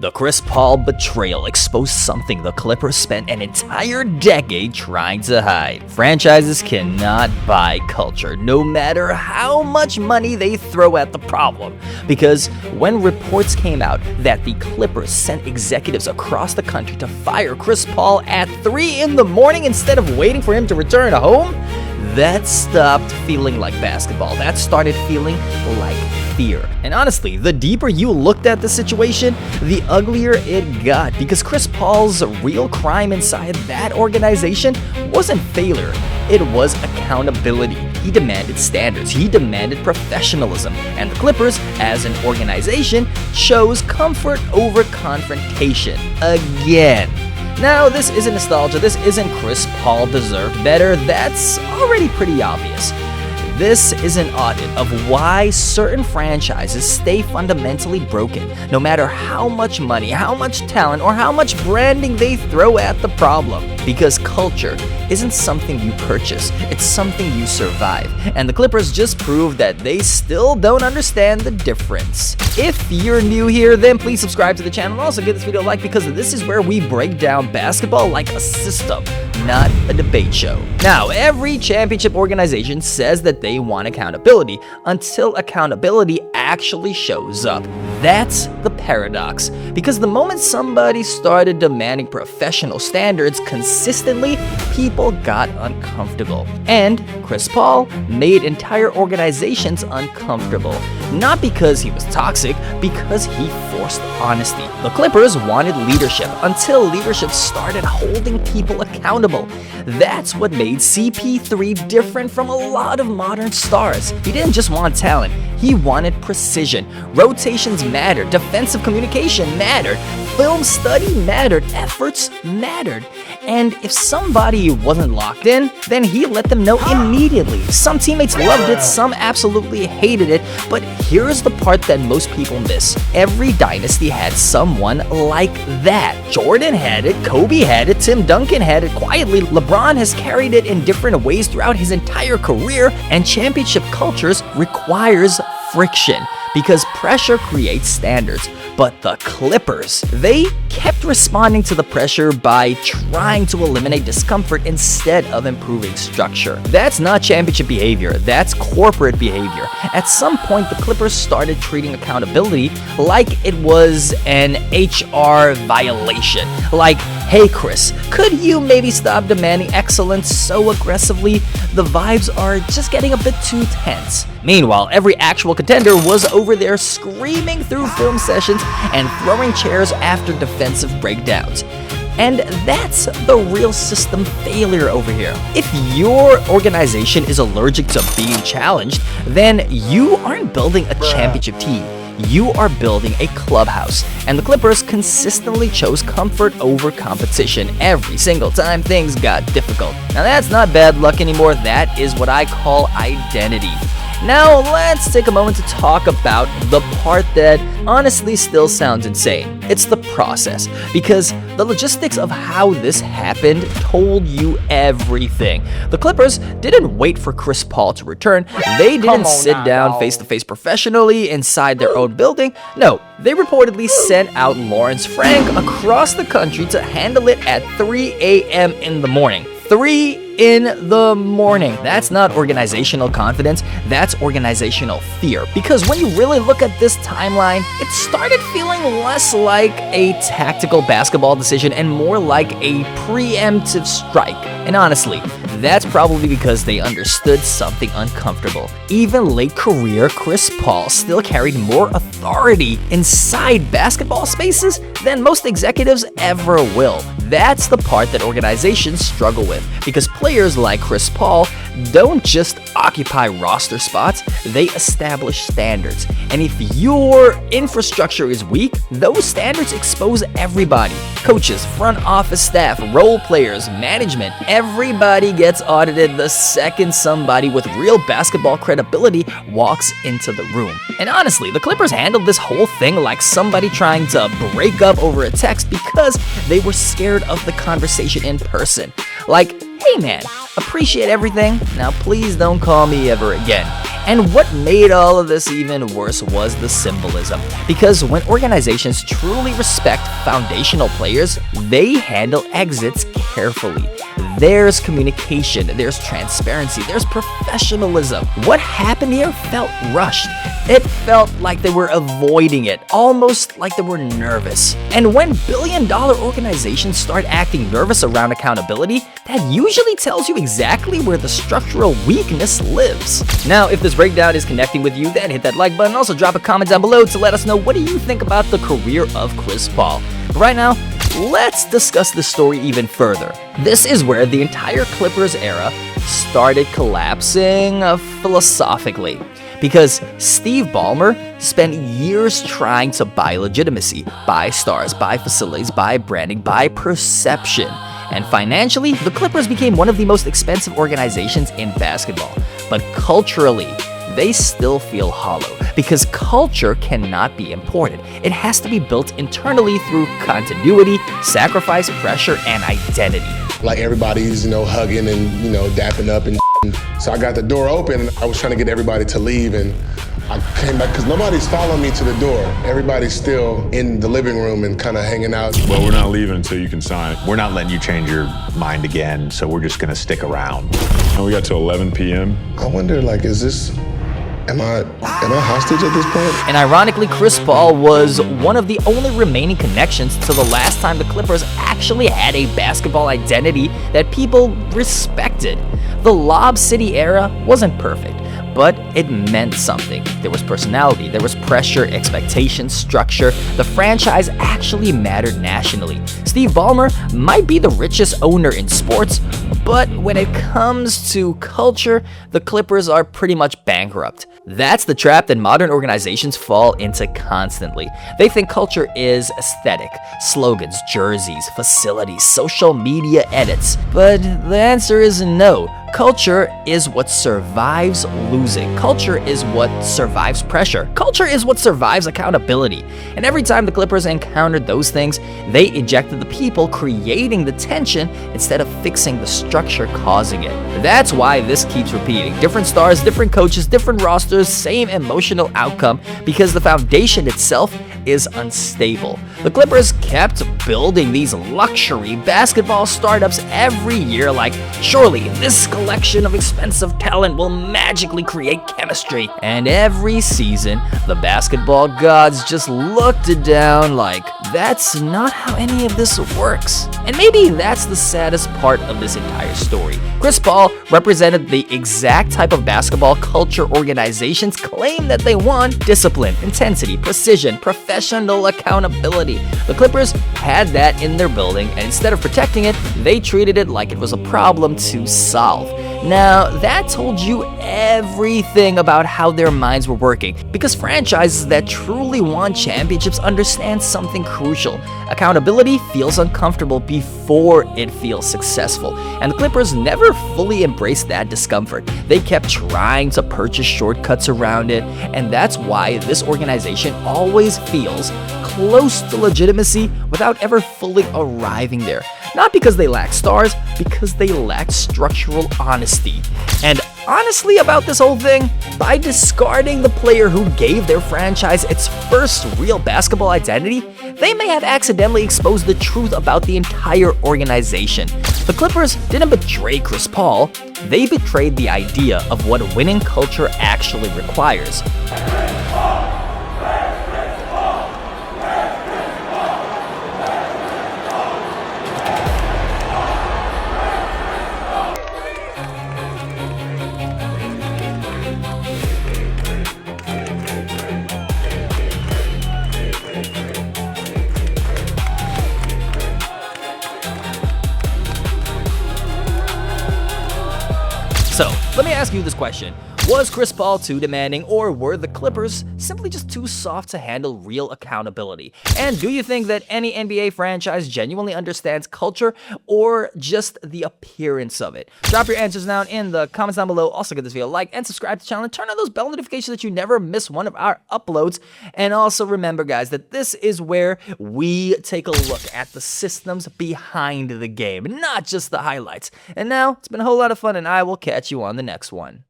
The Chris Paul betrayal exposed something the Clippers spent an entire decade trying to hide. Franchises cannot buy culture, no matter how much money they throw at the problem. Because when reports came out that the Clippers sent executives across the country to fire Chris Paul at 3 in the morning instead of waiting for him to return home, that stopped feeling like basketball. That started feeling like fear. And honestly, the deeper you looked at the situation, the uglier it got, because Chris Paul's real crime inside that organization wasn't failure, it was accountability. He demanded standards, he demanded professionalism, and the Clippers, as an organization, chose comfort over confrontation again. Now, this isn't nostalgia, this isn't Chris Paul deserved better, that's already pretty obvious. This is an audit of why certain franchises stay fundamentally broken, no matter how much money, how much talent, or how much branding they throw at the problem. Because culture isn't something you purchase, it's something you survive. And the Clippers just proved that they still don't understand the difference. If you're new here, then please subscribe to the channel and also give this video a like, because this is where we break down basketball like a system, not a debate show. Now, every championship organization says that they want accountability until accountability actually shows up. That's the paradox, because the moment somebody started demanding professional standards consistently, people got uncomfortable. And Chris Paul made entire organizations uncomfortable. Not because he was toxic, because he forced honesty. The Clippers wanted leadership until leadership started holding people accountable. That's what made CP3 different from a lot of modern stars. He didn't just want talent, he wanted precision. Rotations mattered, defensive communication mattered, film study mattered, efforts mattered. And if somebody wasn't locked in, then he let them know immediately. Some teammates loved it, some absolutely hated it, but here's the part that most people miss. Every dynasty had someone like that. Jordan had it, Kobe had it, Tim Duncan had it quietly, LeBron has carried it in different ways throughout his entire career, and championship cultures requires friction, because pressure creates standards. But the Clippers, they kept responding to the pressure by trying to eliminate discomfort instead of improving structure. That's not championship behavior, that's corporate behavior. At some point, the Clippers started treating accountability like it was an HR violation. Like, hey Chris, could you maybe stop demanding excellence so aggressively? The vibes are just getting a bit too tense. Meanwhile, every actual contender was over there screaming through film sessions and throwing chairs after defensive breakdowns. And that's the real system failure over here. If your organization is allergic to being challenged, then you aren't building a championship team. You are building a clubhouse, and the Clippers consistently chose comfort over competition every single time things got difficult. Now that's not bad luck anymore, that is what I call identity. Now let's take a moment to talk about the part that honestly still sounds insane. It's the process, because the logistics of how this happened told you everything. The Clippers didn't wait for Chris Paul to return, they didn't sit down face to face professionally inside their own building. No, they reportedly sent out Lawrence Frank across the country to handle it at 3 a.m. in the morning. 3 in the morning. That's not organizational confidence, that's organizational fear. Because when you really look at this timeline, it started feeling less like a tactical basketball decision and more like a preemptive strike. And honestly, that's probably because they understood something uncomfortable. Even late career Chris Paul still carried more authority inside basketball spaces than most executives ever will. That's the part that organizations struggle with, because players like Chris Paul don't just occupy roster spots, they establish standards. And if your infrastructure is weak, those standards expose everybody. Coaches, front office staff, role players, management, everybody gets audited the second somebody with real basketball credibility walks into the room. And honestly, the Clippers handled this whole thing like somebody trying to break up over a text because they were scared of the conversation in person. Like, hey man, appreciate everything. Now please don't call me ever again. And what made all of this even worse was the symbolism. Because when organizations truly respect foundational players, they handle exits carefully. There's communication, there's transparency, there's professionalism. What happened here felt rushed. It felt like they were avoiding it, almost like they were nervous. And when billion-dollar organizations start acting nervous around accountability, that usually tells you exactly where the structural weakness lives. Now, if this breakdown is connecting with you, then hit that like button. Also, drop a comment down below to let us know what do you think about the career of Chris Paul. But right now, let's discuss the story even further. This is where the entire Clippers era started collapsing philosophically. Because Steve Ballmer spent years trying to buy legitimacy, buy stars, buy facilities, buy branding, buy perception. And financially, the Clippers became one of the most expensive organizations in basketball. But culturally, they still feel hollow because culture cannot be imported. It has to be built internally through continuity, sacrifice, pressure, and identity. Like everybody's, hugging and, dapping up and so I got the door open. I was trying to get everybody to leave and I came back because nobody's following me to the door. Everybody's still in the living room and kind of hanging out. Well, we're not leaving until you can sign. We're not letting you change your mind again, so we're just gonna stick around. And we got to 11 p.m. I wonder, am I hostage at this point? And ironically, Chris Paul was one of the only remaining connections to the last time the Clippers actually had a basketball identity that people respected. The Lob City era wasn't perfect, but it meant something. There was personality, there was pressure, expectation, structure. The franchise actually mattered nationally. Steve Ballmer might be the richest owner in sports, but when it comes to culture, the Clippers are pretty much bankrupt. That's the trap that modern organizations fall into constantly. They think culture is aesthetic, slogans, jerseys, facilities, social media edits. But the answer is no. Culture is what survives losing. Culture is what survives pressure. Culture is what survives accountability. And every time the Clippers encountered those things, they ejected the people creating the tension instead of fixing the structure causing it. That's why this keeps repeating. Different stars, different coaches, different rosters, same emotional outcome because the foundation itself is unstable. The Clippers kept building these luxury basketball startups every year like, surely this collection of expensive talent will magically create chemistry. And every season, the basketball gods just looked down like, that's not how any of this works. And maybe that's the saddest part of this entire story. Chris Paul represented the exact type of basketball culture organizations claim that they want: discipline, intensity, precision, professional accountability. The Clippers had that in their building, and instead of protecting it, they treated it like it was a problem to solve. Now, that told you everything about how their minds were working, because franchises that truly want championships understand something crucial. Accountability feels uncomfortable before it feels successful, and the Clippers never fully embraced that discomfort. They kept trying to purchase shortcuts around it, and that's why this organization always feels close to legitimacy without ever fully arriving there. Not because they lack stars, because they lack structural honesty. And honestly about this whole thing, by discarding the player who gave their franchise its first real basketball identity, they may have accidentally exposed the truth about the entire organization. The Clippers didn't betray Chris Paul, they betrayed the idea of what winning culture actually requires. So, let me ask you this question. Was Chris Paul too demanding, or were the Clippers simply just too soft to handle real accountability? And do you think that any NBA franchise genuinely understands culture, or just the appearance of it? Drop your answers down in the comments down below. Also give this video a like and subscribe to the channel and turn on those bell notifications so that you never miss one of our uploads. And also remember, guys, that this is where we take a look at the systems behind the game, not just the highlights. And now, it's been a whole lot of fun, and I will catch you on the next one.